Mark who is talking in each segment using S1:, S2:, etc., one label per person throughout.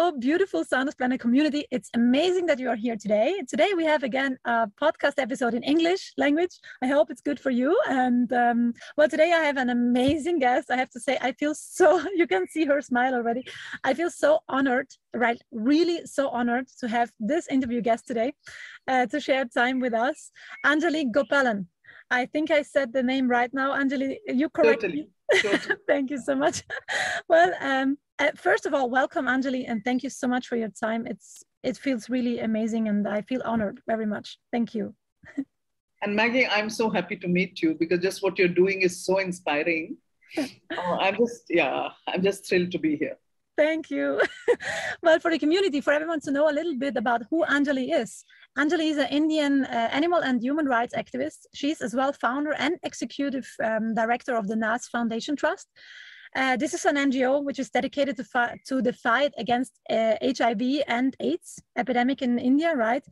S1: Hello, beautiful Sound of Planet community. It's amazing that you are here today. Today we have again a podcast episode in English language. I hope it's good for you. And well, today I have an amazing guest. I have to say, I feel so, you can see her smile already. I feel so honored, right? Really so honored to have this interview guest today to share time with us. Anjali Gopalan. I think I said the name right now. Anjali, you correct me?
S2: Totally.
S1: Thank you so much. Well, first of all, welcome, Anjali, and thank you so much for your time. It feels really amazing, and I feel honored very much. Thank you.
S2: And Maggie, I'm so happy to meet you because just what you're doing is so inspiring. I'm just thrilled to be here.
S1: Thank you. Well, for the community, for everyone to know a little bit about who Anjali is. Anjali is an Indian animal and human rights activist. She's as well founder and executive director of the Naz Foundation Trust. This is an NGO which is dedicated to the fight against HIV and AIDS epidemic in India, right?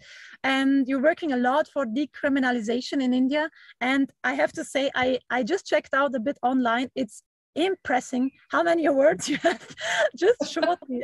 S1: And you're working a lot for decriminalization in India. And I have to say, I just checked out a bit online. It's impressing how many awards you have. Just shortly.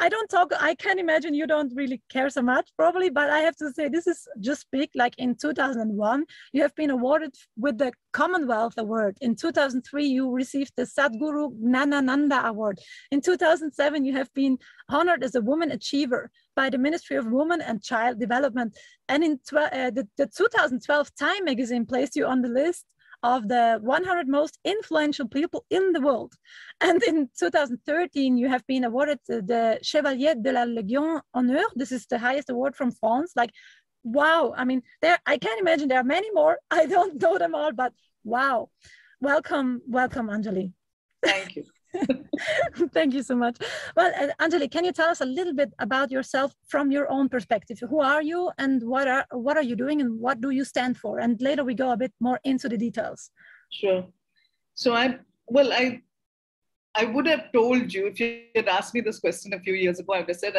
S1: I don't talk, I can imagine you don't really care so much probably, but I have to say this is just big. Like in 2001, you have been awarded with the Commonwealth Award. In 2003, you received the Sadhguru Gnanananda Award. In 2007, you have been honored as a Woman Achiever by the Ministry of Women and Child Development. And in the 2012 Time magazine placed you on the list of the 100 most influential people in the world. And in 2013, you have been awarded the Chevalier de la Légion d'Honneur. This is the highest award from France. Like, wow. I mean, I can't imagine there are many more. I don't know them all, but wow. Welcome, Anjali.
S2: Thank you.
S1: Thank you so much. Well, Anjali, can you tell us a little bit about yourself from your own perspective? Who are you and what are you doing and what do you stand for? And later we go a bit more into the details.
S2: Sure. So I would have told you if you had asked me this question a few years ago, I would have said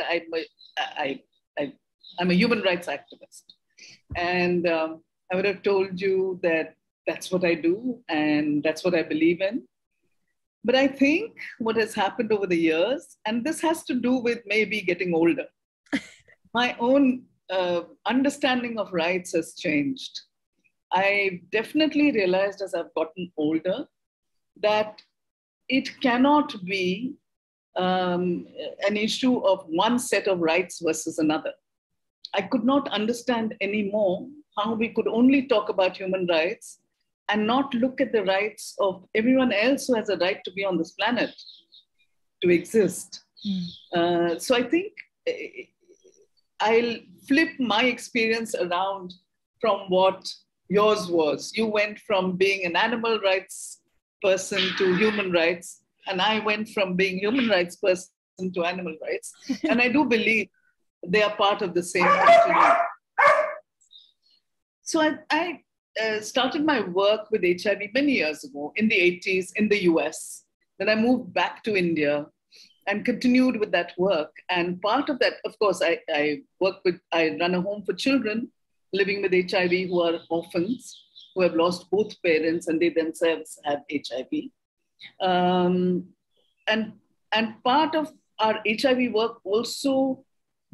S2: I'm a human rights activist. And I would have told you that that's what I do and that's what I believe in. But I think what has happened over the years, and this has to do with maybe getting older, my own understanding of rights has changed. I definitely realized as I've gotten older that it cannot be an issue of one set of rights versus another. I could not understand anymore how we could only talk about human rights and not look at the rights of everyone else who has a right to be on this planet, to exist. So I think I'll flip my experience around from what yours was. You went from being an animal rights person to human rights, and I went from being human rights person to animal rights. And I do believe they are part of the same continuum. So I started my work with HIV many years ago in the 80s in the US. Then I moved back to India and continued with that work. And part of that, of course, I run a home for children living with HIV who are orphans, who have lost both parents and they themselves have HIV. And part of our HIV work also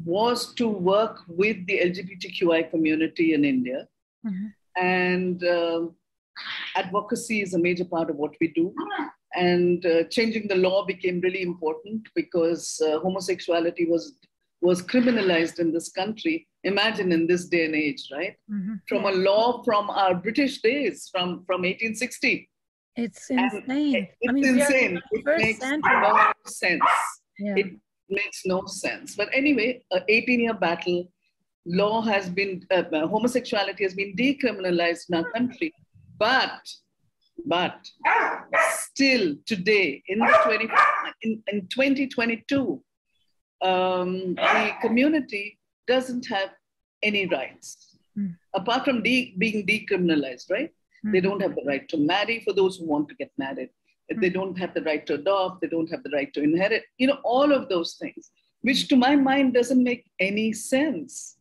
S2: was to work with the LGBTQI community in India. Mm-hmm. And advocacy is a major part of what we do. And changing the law became really important because homosexuality was criminalized in this country. Imagine in this day and age, right? Mm-hmm. From a law from our British days, from 1860.
S1: It's insane.
S2: It's insane. It makes no sense. Yeah. It makes no sense. But anyway, an 18-year battle. Law has been, homosexuality has been decriminalized in our country. But still today, in 2022, the community doesn't have any rights, apart from being decriminalized, right? They don't have the right to marry for those who want to get married. They don't have the right to adopt. They don't have the right to inherit, all of those things, which to my mind doesn't make any sense.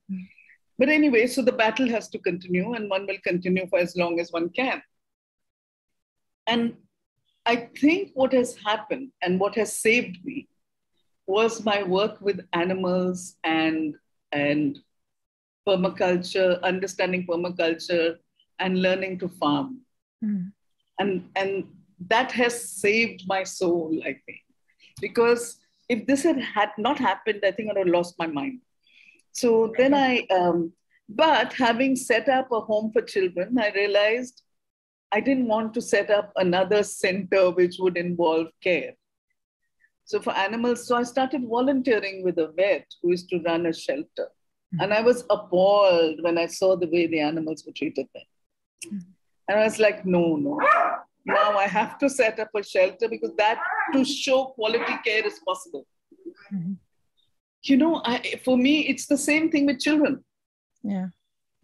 S2: But anyway, so the battle has to continue and one will continue for as long as one can. And I think what has happened and what has saved me was my work with animals and permaculture, understanding permaculture, and learning to farm.
S1: Mm.
S2: And that has saved my soul, I think. Because if this had not happened, I think I would have lost my mind. So then but having set up a home for children, I realized I didn't want to set up another center which would involve care. So for animals, so I started volunteering with a vet who used to run a shelter. And I was appalled when I saw the way the animals were treated there. And I was like, no. Now I have to set up a shelter because that to show quality care is possible.
S1: Mm-hmm.
S2: You know, for me, it's the same thing with children.
S1: Yeah.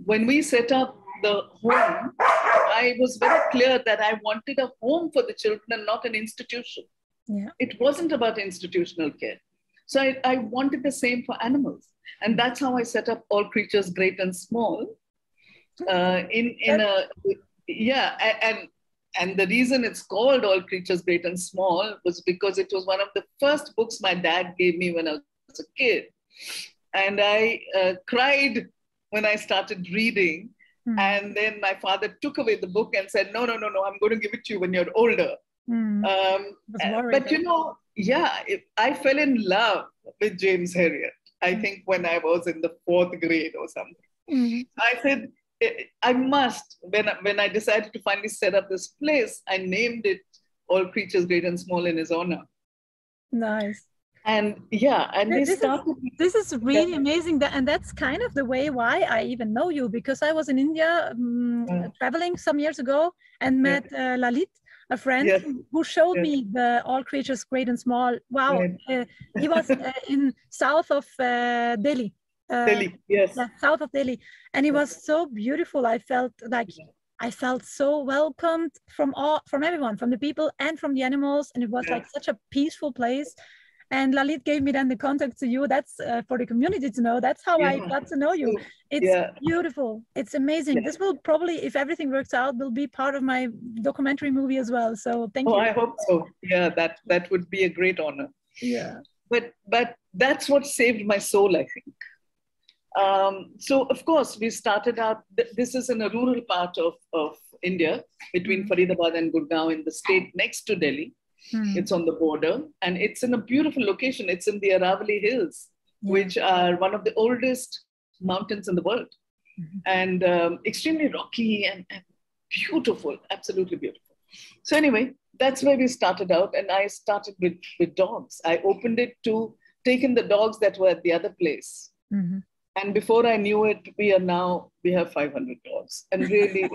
S2: When we set up the home, I was very clear that I wanted a home for the children and not an institution.
S1: Yeah.
S2: It wasn't about institutional care. So I wanted the same for animals. And that's how I set up All Creatures Great and Small. And the reason it's called All Creatures Great and Small was because it was one of the first books my dad gave me when I was a kid. And I cried when I started reading. And then my father took away the book and said, no, I'm going to give it to you when you're older. But you know, I fell in love with James Herriot, I think when I was in the 4th grade or something. I said, I must, when I decided to finally set up this place, I named it All Creatures Great and Small in his honor.
S1: Nice.
S2: And this
S1: is really amazing. And that's kind of the way why I even know you, because I was in India traveling some years ago and met Lalit, a friend who showed me the All Creatures Great and Small. Wow. He was in south of Delhi. South of Delhi. And it was so beautiful. I felt so welcomed from everyone, from the people and from the animals. And it was like such a peaceful place. And Lalit gave me then the contact to you. That's for the community to know. That's how I got to know you. It's beautiful. It's amazing. This will probably, if everything works out, will be part of my documentary movie as well. So thank you.
S2: I hope so. Yeah, that would be a great honor.
S1: Yeah.
S2: But that's what saved my soul, I think. So of course, we started out, this is in a rural part of India, between Faridabad and Gurgaon in the state next to Delhi. It's on the border and it's in a beautiful location. It's in the Aravalli Hills, which are one of the oldest mountains in the world, and extremely rocky and beautiful, absolutely beautiful. So anyway, that's where we started out, and I started with dogs. I opened it to take in the dogs that were at the other place. And before I knew it, we have 500 dogs. And really,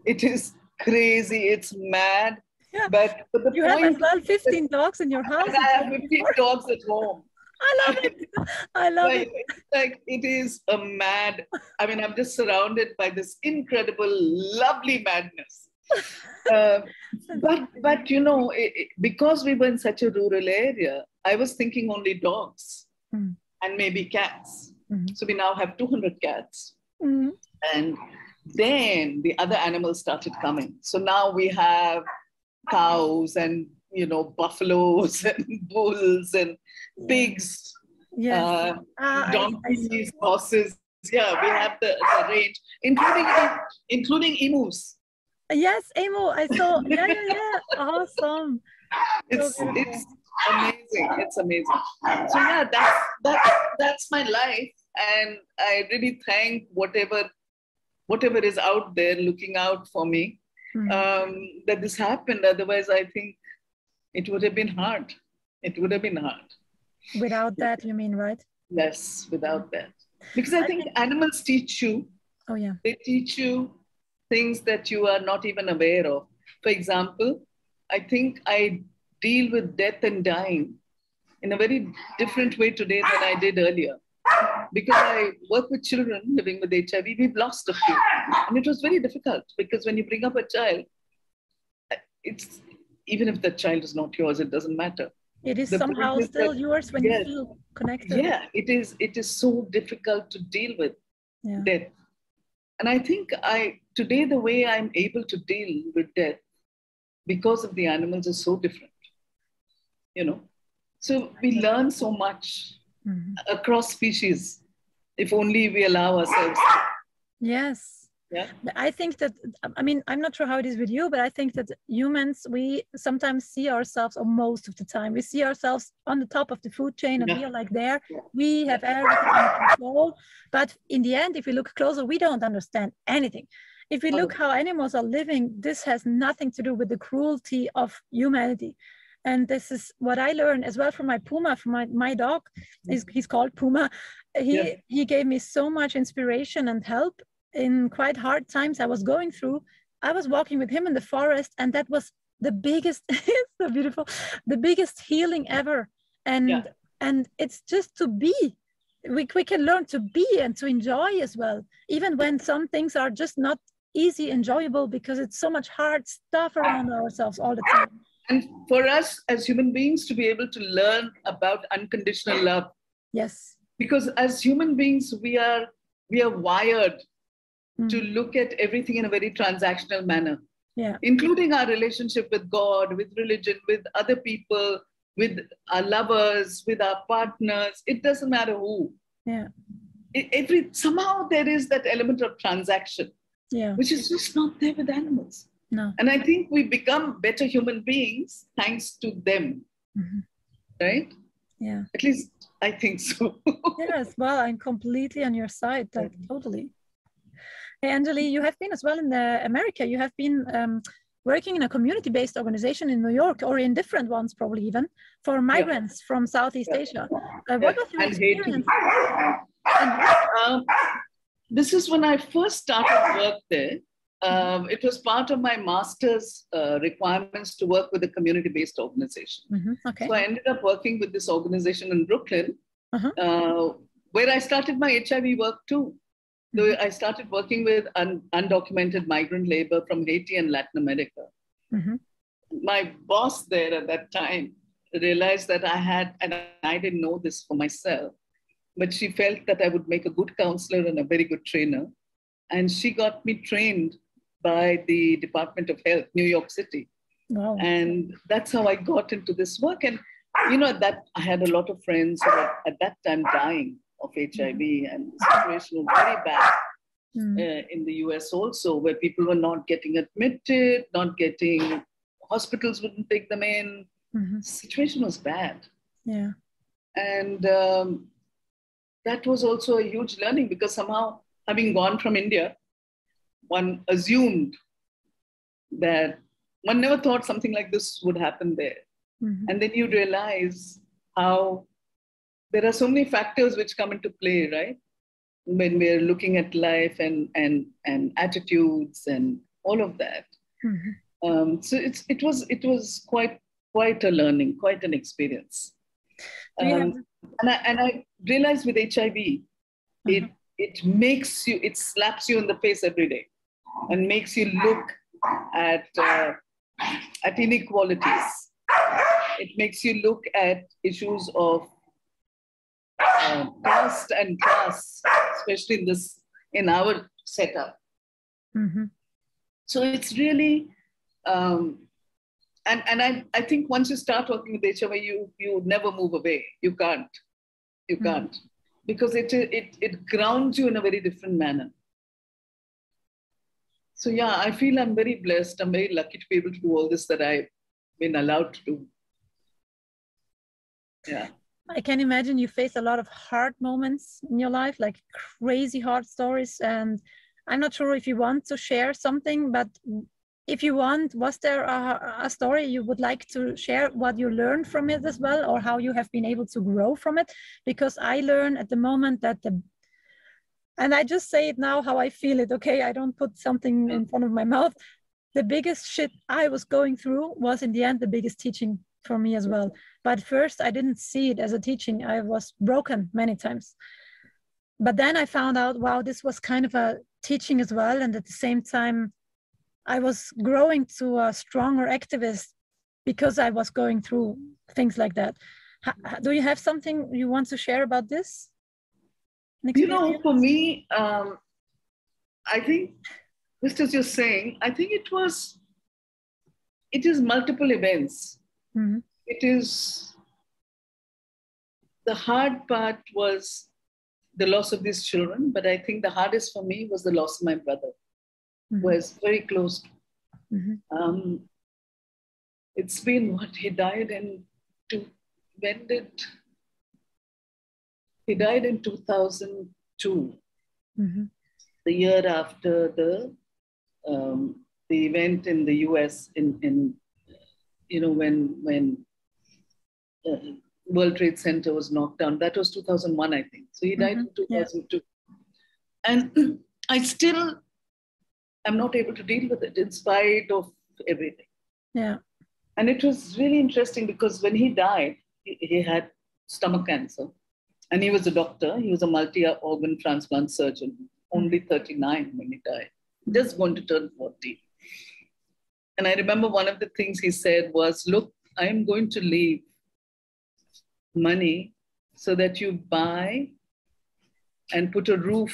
S2: it is crazy. It's mad.
S1: Yeah.
S2: But the
S1: you have as well 15 dogs in your house.
S2: I have 15 dogs at home.
S1: I love it. I love it.
S2: It's like, it is a mad, I mean, I'm just surrounded by this incredible, lovely madness. But you know, because we were in such a rural area, I was thinking only dogs and maybe cats. So we now have 200 cats. And then the other animals started coming. So now we have cows and, you know, buffaloes and bulls and pigs, donkeys, horses. Yeah, we have the range, including emus.
S1: Yes, emu. I saw. Yeah. Awesome.
S2: It's amazing. It's amazing. So yeah, that's my life, and I really thank whatever is out there looking out for me. That this happened. Otherwise, I think it would have been hard. It would have been hard.
S1: Without that, you mean, right?
S2: Yes, without that. Because I think animals teach you.
S1: Oh, yeah.
S2: They teach you things that you are not even aware of. For example, I think I deal with death and dying in a very different way today than I did earlier. Because I work with children living with HIV, we've lost a few. And it was very difficult because when you bring up a child, it's even if the child is not yours, it doesn't matter.
S1: It is somehow still yours when you feel connected.
S2: Yeah, it is so difficult to deal with death. And I think today the way I'm able to deal with death because of the animals is so different. You know, So we learn so much across species, if only we allow ourselves.
S1: Yes.
S2: Yeah.
S1: I think that, I mean, I'm not sure how it is with you, but I think that humans, we sometimes see ourselves, or most of the time, we see ourselves on the top of the food chain and we are like there. We have everything under control. But in the end, if we look closer, we don't understand anything. If we look how animals are living, this has nothing to do with the cruelty of humanity. And this is what I learned as well from my Puma, from my dog. He's called Puma. He gave me so much inspiration and help in quite hard times I was going through. I was walking with him in the forest, and that was the biggest, it's so beautiful, the biggest healing ever. And it's just to be. We can learn to be and to enjoy as well, even when some things are just not easy, enjoyable, because it's so much hard stuff around ourselves all the time.
S2: And for us as human beings to be able to learn about unconditional love.
S1: Yes.
S2: Because as human beings, we are wired to look at everything in a very transactional manner, including our relationship with God, with religion, with other people, with our lovers, with our partners. It doesn't matter who. Somehow there is that element of transaction, which is just not there with animals.
S1: No.
S2: And I think we become better human beings thanks to them, right?
S1: Yeah.
S2: At least I think so.
S1: Yes, well, I'm completely on your side, like, totally. Hey, Anjali, you have been as well in America. You have been working in a community-based organization in New York, or in different ones probably even, for migrants from Southeast Asia. What was your experience?
S2: This is when I first started work there. It was part of my master's requirements to work with a community-based organization. So I ended up working with this organization in Brooklyn, where I started my HIV work too. So I started working with undocumented migrant labor from Haiti and Latin America. My boss there at that time realized that I had, and I didn't know this for myself, but she felt that I would make a good counselor and a very good trainer. And she got me trained by the Department of Health, New York City.
S1: Wow.
S2: And that's how I got into this work. And, you know, that I had a lot of friends who were at that time dying of HIV, and the situation was very bad in the US also, where people were not getting admitted, hospitals wouldn't take them in. The situation was bad.
S1: Yeah.
S2: And that was also a huge learning, because somehow, having gone from India, one assumed that one never thought something like this would happen there. And then you realize how there are so many factors which come into play, right? When we're looking at life and attitudes and all of that. So it was quite a learning, quite an experience. And I realized with HIV, it makes you, it slaps you in the face every day and makes you look at inequalities. It makes you look at issues of caste and class, especially in our setup. So it's really, and I think once you start working with HIV, you never move away. You can't, because it grounds you in a very different manner. So yeah, I feel I'm very blessed. I'm very lucky to be able to do all this that I've been allowed to do. Yeah.
S1: I can imagine you face a lot of hard moments in your life, like crazy hard stories. And I'm not sure if you want to share something, but if you want, was there a story you would like to share, what you learned from it as well, or how you have been able to grow from it? Because I learn at the moment that and I just say it now how I feel it, okay? I don't put something in front of my mouth. The biggest shit I was going through was in the end the biggest teaching for me as well. But first I didn't see it as a teaching. I was broken many times. But then I found out, wow, this was kind of a teaching as well. And at the same time, I was growing to a stronger activist because I was going through things like that. Do you have something you want to share about this?
S2: You know, for me, I think, just as you're saying, I think it is multiple events. It is the hard part was the loss of these children, but I think the hardest for me was the loss of my brother, who was very close. It's been what he died in. He died in 2002, the year after the event in the US in when World Trade Center was knocked down. That was 2001, I think. So he died in 2002. And I still am not able to deal with it in spite of everything.
S1: Yeah.
S2: And it was really interesting because when he died, he had stomach cancer. And he was a doctor. He was a multi-organ transplant surgeon, only 39 when he died. Just going to turn 40. And I remember one of the things he said was, look, I am going to leave money so that you buy and put a roof,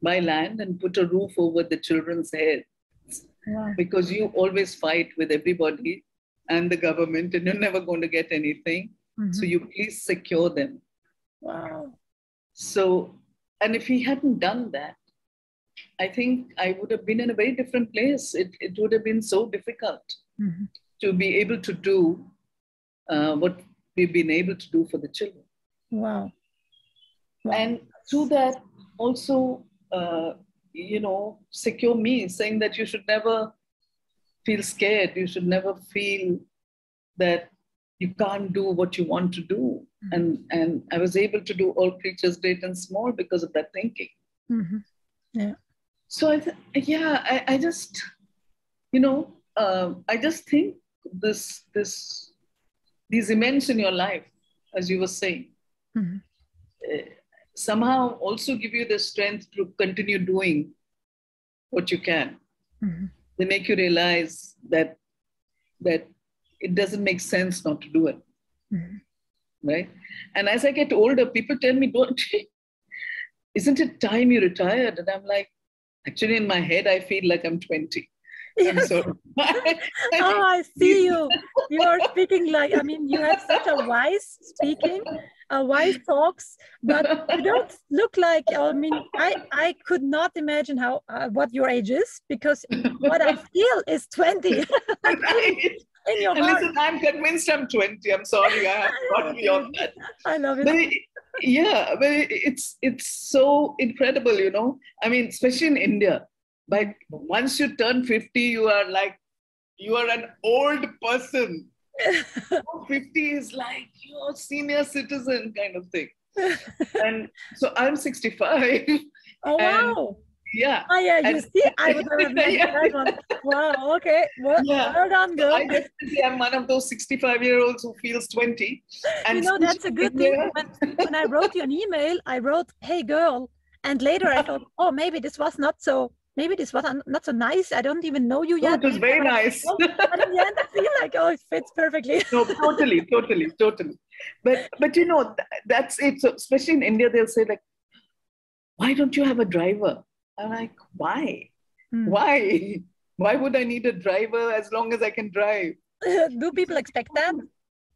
S2: buy land and put a roof over the children's heads.
S1: Wow.
S2: Because you always fight with everybody and the government and you're never going to get anything. So you please secure them.
S1: Wow.
S2: So, and if he hadn't done that, I think I would have been in a very different place. It would have been so difficult to be able to do what we've been able to do for the children.
S1: Wow.
S2: And through that also, secure me, saying that you should never feel scared. You should never feel that you can't do what you want to do. And I was able to do All Creatures Great and Small because of that thinking.
S1: Yeah.
S2: So I just, I just think these events in your life, as you were saying, somehow also give you the strength to continue doing what you can. They make you realize that it doesn't make sense not to do it. Right? And as I get older, people tell me, isn't it time you retired? And I'm like, actually in my head, I feel like I'm 20.
S1: Yes.
S2: So,
S1: I see you. You are speaking like, I mean, you have such a wise speaking, wise talks, but you don't look like, I mean, I could not imagine what your age is, because what I feel is 20.
S2: Right.
S1: In your
S2: and
S1: heart.
S2: listen, I'm convinced I'm 20. I'm sorry, I have got beyond that.
S1: I love it.
S2: But it's so incredible, I mean, especially in India. But once you turn 50, you are an old person. 50 is like you're a senior citizen kind of thing. And so I'm 65.
S1: Oh, wow.
S2: Yeah.
S1: Oh, yeah, you see, I would have imagined that one. Wow, okay. Well done, girl.
S2: I definitely am one of those 65-year-olds who feels 20. And
S1: that's a good thing. When I wrote you an email, I wrote, hey, girl. And later I thought, oh, maybe this was not so nice. I don't even know you yet.
S2: No, it was very nice.
S1: But in the end, I feel like, oh, it fits perfectly.
S2: No, totally. But that's it. So especially in India, they'll say like, why don't you have a driver? I'm like, why? Why? Why would I need a driver as long as I can drive?
S1: Do people expect that?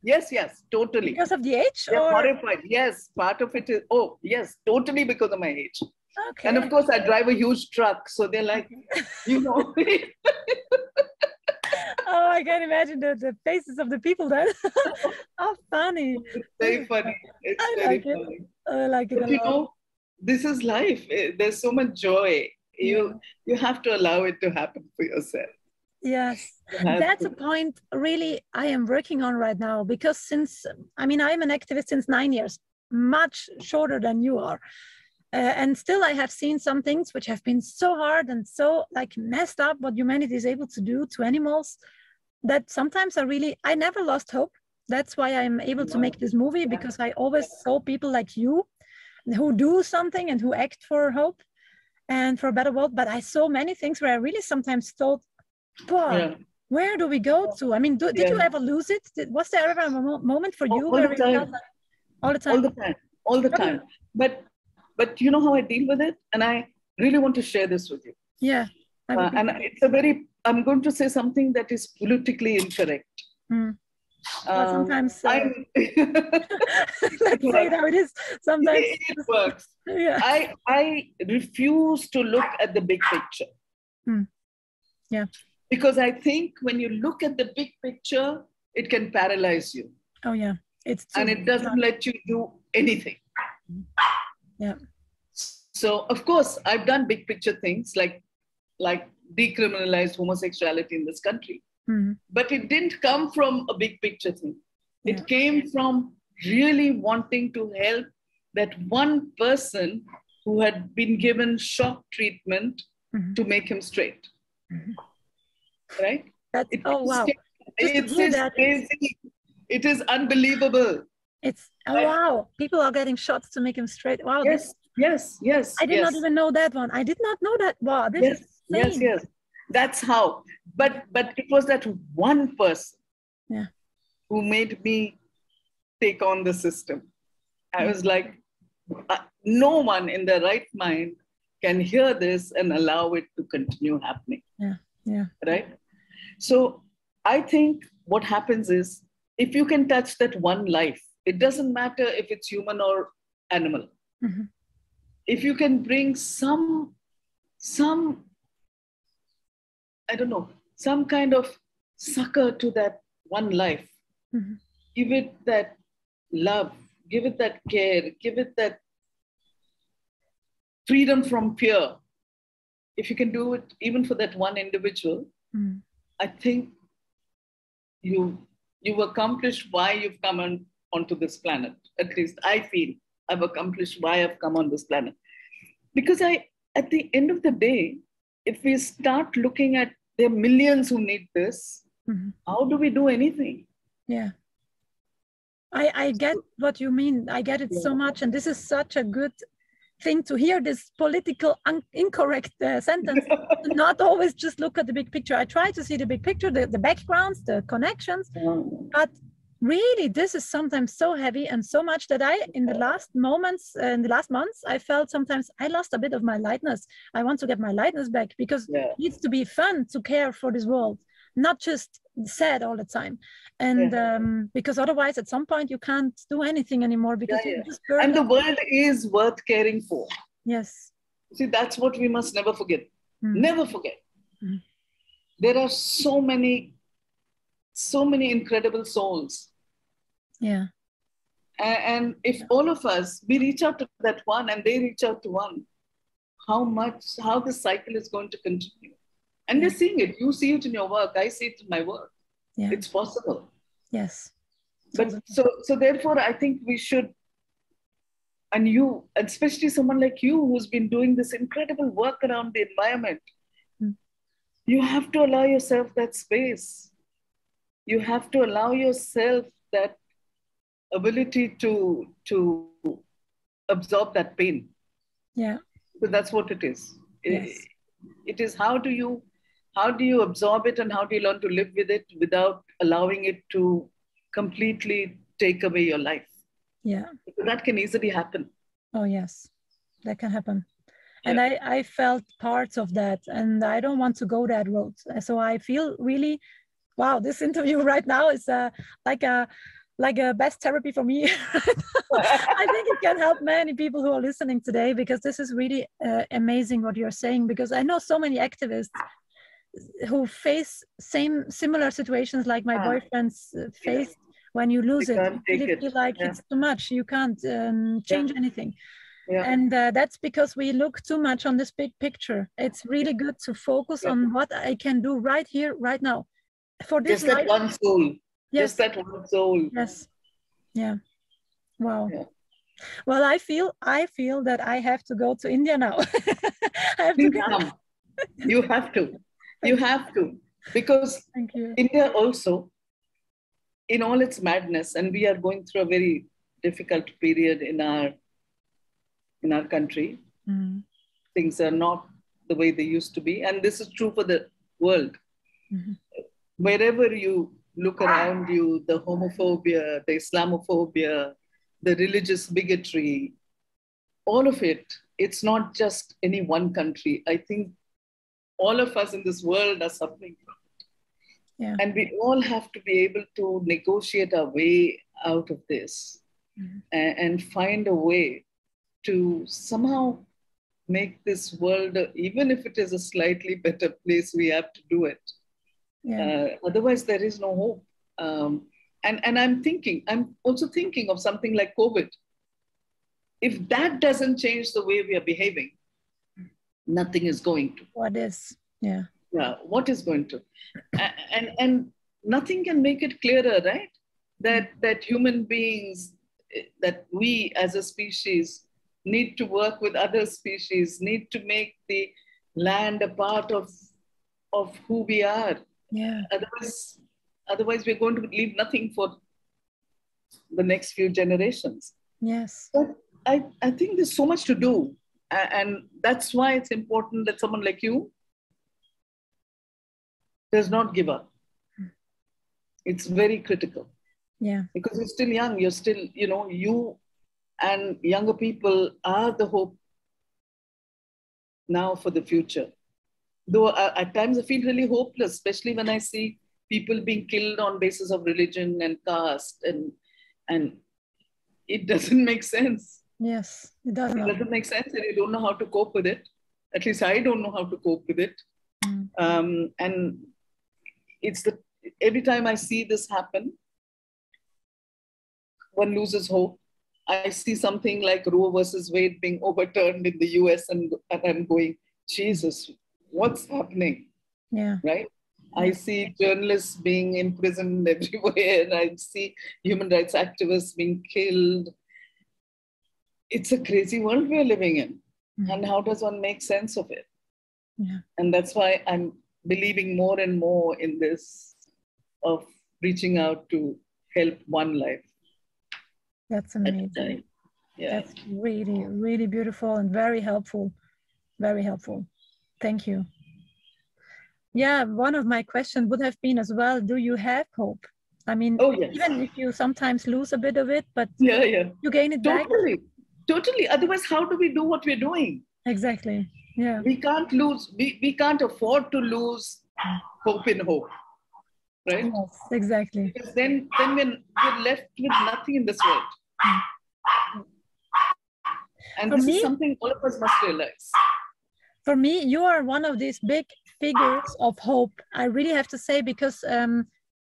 S2: Yes, totally.
S1: Because of the age?
S2: They're horrified. Yes, part of it is, yes, totally because of my age.
S1: Okay.
S2: And of course, I drive a huge truck. So they're like,
S1: Oh, I can imagine the faces of the people then. How funny.
S2: It's very funny.
S1: I like it
S2: but
S1: a lot.
S2: This is life. There's so much joy. You have to allow it to happen for yourself.
S1: Yes, that's a point really I am working on right now, because I'm an activist since 9 years, much shorter than you are. And still I have seen some things which have been so hard and so messed up what humanity is able to do to animals, that sometimes I never lost hope. That's why I'm able to make this movie, because I always saw people like you who do something and who act for hope and for a better world. But I saw many things where I really sometimes thought, where do we go to? I mean, did you ever lose it? Was there ever a moment for you where it felt like all the time?
S2: All the time. But you know how I deal with it? And I really want to share this with you.
S1: Yeah.
S2: And I'm going to say something that is politically incorrect.
S1: Well, sometimes,
S2: I'm
S1: let's say it how it is. Sometimes
S2: it works.
S1: yeah.
S2: I refuse to look at the big picture.
S1: Yeah.
S2: Because I think when you look at the big picture, it can paralyze you.
S1: Oh yeah.
S2: And it doesn't let you do anything.
S1: Yeah.
S2: So of course, I've done big picture things like decriminalize homosexuality in this country. But it didn't come from a big picture thing.
S1: Yeah.
S2: It came from really wanting to help that one person who had been given shock treatment to make him straight. Right?
S1: Oh wow.
S2: It's crazy. It is unbelievable.
S1: It's wow. People are getting shots to make him straight. Wow.
S2: Yes.
S1: I did not even know that one. I did not know that. Wow. This is insane.
S2: Yes. That's how. But it was that one person who made me take on the system. I was like, no one in their right mind can hear this and allow it to continue happening.
S1: Yeah.
S2: Right? So I think what happens is, if you can touch that one life, it doesn't matter if it's human or animal. If you can bring some, I don't know, some kind of succor to that one life, give it that love, give it that care, give it that freedom from fear. If you can do it even for that one individual, I think you've accomplished why you've come onto this planet. At least I feel I've accomplished why I've come on this planet. Because at the end of the day, if we start looking at there are millions who need this, how do we do anything?
S1: Yeah. I get what you mean. I get it so much. And this is such a good thing to hear, this political incorrect sentence. Not always just look at the big picture. I try to see the big picture, the backgrounds, the connections. But really, this is sometimes so heavy and so much that in the last months, I felt sometimes I lost a bit of my lightness. I want to get my lightness back, because it needs to be fun to care for this world, not just sad all the time. And because otherwise at some point you can't do anything anymore, because you just burn
S2: and the world is worth caring for.
S1: Yes.
S2: See, that's what we must never forget. Never forget. There are so many incredible souls.
S1: Yeah.
S2: And if all of us, we reach out to that one and they reach out to one, how the cycle is going to continue. And we're seeing it. You see it in your work. I see it in my work.
S1: Yeah.
S2: It's possible.
S1: Yes.
S2: But so therefore, I think we should, and you, especially someone like you who's been doing this incredible work around the environment, you have to allow yourself that space. You have to allow yourself that ability to absorb that pain.
S1: Yeah.
S2: So that's what it is.
S1: Yes.
S2: It is how do you absorb it, and how do you learn to live with it without allowing it to completely take away your life?
S1: Yeah.
S2: Because that can easily happen.
S1: Oh, yes, that can happen. And I felt parts of that, and I don't want to go that road. So I feel really, wow, this interview right now is like a best therapy for me. I think it can help many people who are listening today, because this is really amazing what you're saying, because I know so many activists who face similar situations like my boyfriend's faced. When you lose it, you feel like it's too much. You can't change anything. And that's because we look too much on this big picture. It's really good to focus on what I can do right here, right now. For this
S2: just that one soul.
S1: Yes.
S2: Just that one soul.
S1: Yes. Yeah. Wow. Yeah. Well, I feel that I have to go to India now. I have to come.
S2: You have to. You have to. Because India also, in all its madness, and we are going through a very difficult period in our country. Things are not the way they used to be. And this is true for the world. Wherever you look around you, the homophobia, the Islamophobia, the religious bigotry, all of it, it's not just any one country. I think all of us in this world are suffering from it.
S1: Yeah.
S2: And we all have to be able to negotiate our way out of this, and find a way to somehow make this world, even if it is a slightly better place, we have to do it.
S1: Yeah.
S2: Otherwise, there is no hope. And I'm also thinking of something like COVID. If that doesn't change the way we are behaving, nothing is going to.
S1: What is? Yeah.
S2: Yeah, what is going to? And nothing can make it clearer, right? That human beings, that we as a species need to work with other species, need to make the land a part of who we are.
S1: Yeah.
S2: Otherwise we're going to leave nothing for the next few generations.
S1: Yes.
S2: But I think there's so much to do. And that's why it's important that someone like you does not give up. It's very critical.
S1: Yeah.
S2: Because you're still young, you're still, you and younger people are the hope now for the future. Though at times I feel really hopeless, especially when I see people being killed on basis of religion and caste, and it doesn't make sense.
S1: Yes, it does not.
S2: It doesn't make sense, and you don't know how to cope with it. At least I don't know how to cope with it. And it's every time I see this happen, one loses hope. I see something like Roe versus Wade being overturned in the US, and I'm going, Jesus, what's happening?
S1: Yeah.
S2: Right? I see journalists being imprisoned everywhere. I see human rights activists being killed. It's a crazy world we're living in. And how does one make sense of it?
S1: Yeah.
S2: And that's why I'm believing more and more in this, of reaching out to help one life.
S1: That's amazing.
S2: Yeah.
S1: That's really, really beautiful and very helpful. Very helpful. Thank you. Yeah, one of my questions would have been as well, do you have hope? I mean,
S2: yes.
S1: Even if you sometimes lose a bit of it, but
S2: you
S1: gain it back.
S2: Totally. Otherwise, how do we do what we're doing?
S1: Exactly. Yeah.
S2: We can't lose, we can't afford to lose hope in hope. Right?
S1: Yes, exactly.
S2: Because then we're left with nothing in this world. And this is something all of us must realize.
S1: For me, you are one of these big figures of hope. I really have to say, because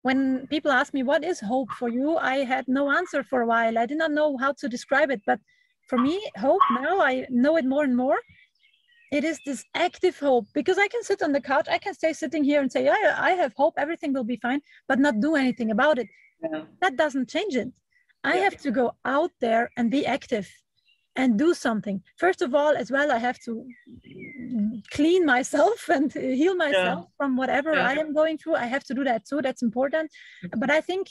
S1: when people ask me, what is hope for you? I had no answer for a while. I did not know how to describe it. But for me, hope, now I know it more and more. It is this active hope, because I can sit on the couch. I can stay sitting here and say, yeah, I have hope, everything will be fine, but not do anything about it.
S2: Yeah.
S1: That doesn't change it. I have to go out there and be active and do something. First of all, as well, I have to clean myself and heal myself from whatever I am going through. I have to do that too. That's important. But I think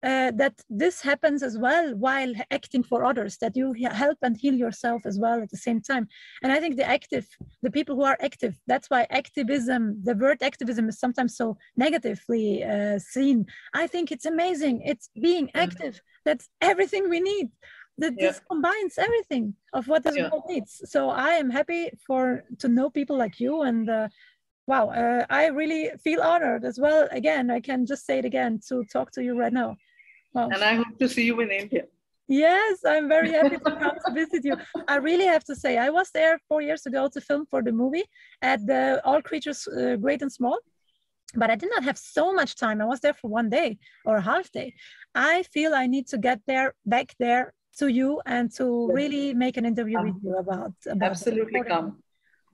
S1: that this happens as well while acting for others, that you help and heal yourself as well at the same time. And I think the people who are active, that's why activism, the word activism is sometimes so negatively seen. I think it's amazing. It's being active. That's everything we need. This combines everything of what this world needs. So I am happy to know people like you, and wow, I really feel honored as well. Again, I can just say it again, to talk to you right now. Wow.
S2: And I hope to see you in India.
S1: Yes, I'm very happy to come to visit you. I really have to say, I was there 4 years ago to film for the movie at the All Creatures Great and Small, but I did not have so much time. I was there for 1 day or a half day. I feel I need to get back there to you and to really make an interview with you about
S2: absolutely come.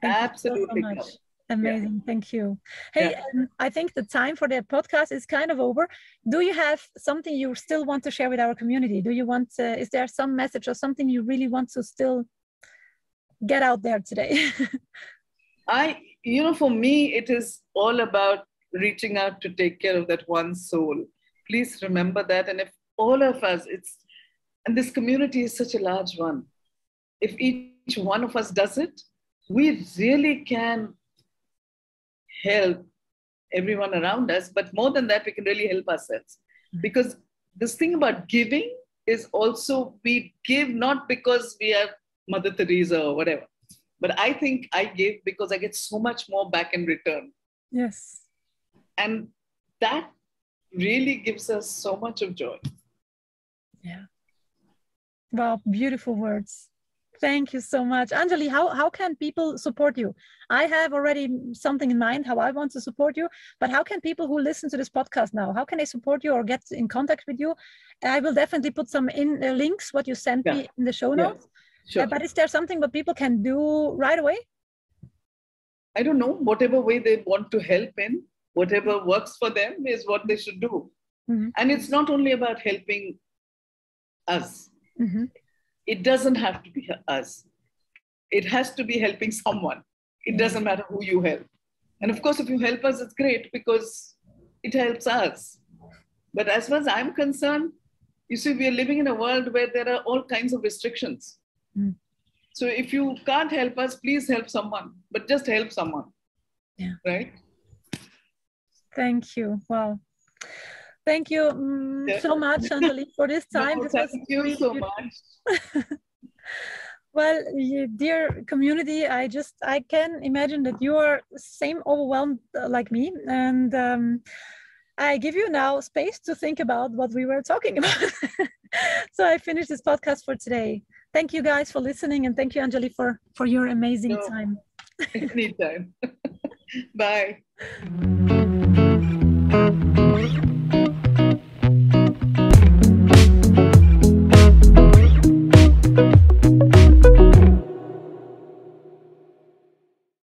S2: Absolutely
S1: so much.
S2: Come.
S1: Amazing. Thank you. Hey, I think the time for the podcast is kind of over. Do you have something you still want to share with our community? Do you want is there some message or something you really want to still get out there today?
S2: For me, it is all about reaching out to take care of that one soul. Please remember that. And if all of us, and this community is such a large one, if each one of us does it, we really can help everyone around us. But more than that, we can really help ourselves. Because this thing about giving is also, we give not because we have Mother Teresa or whatever, but I think I give because I get so much more back in return.
S1: Yes.
S2: And that really gives us so much of joy.
S1: Yeah. Wow, beautiful words. Thank you so much. Anjali, how can people support you? I have already something in mind how I want to support you, but how can people who listen to this podcast now, how can they support you or get in contact with you? I will definitely put some links, what you sent me in the show notes.
S2: Sure.
S1: But is there something what people can do right away?
S2: I don't know, whatever way they want to help in, whatever works for them is what they should do. And it's not only about helping us. It doesn't have to be us. It has to be helping someone. It doesn't matter who you help. And of course, if you help us, it's great because it helps us. But as far as I'm concerned, you see, we are living in a world where there are all kinds of restrictions. So if you can't help us, please help someone, but just help someone.
S1: Yeah.
S2: Right?
S1: Thank you. Wow. Thank you so much, Anjali, for this time.
S2: No, thank you really so much.
S1: Well, dear community, I can imagine that you are same overwhelmed like me. And I give you now space to think about what we were talking about. So I finished this podcast for today. Thank you guys for listening. And thank you, Anjali, for your amazing time.
S2: Anytime. Bye.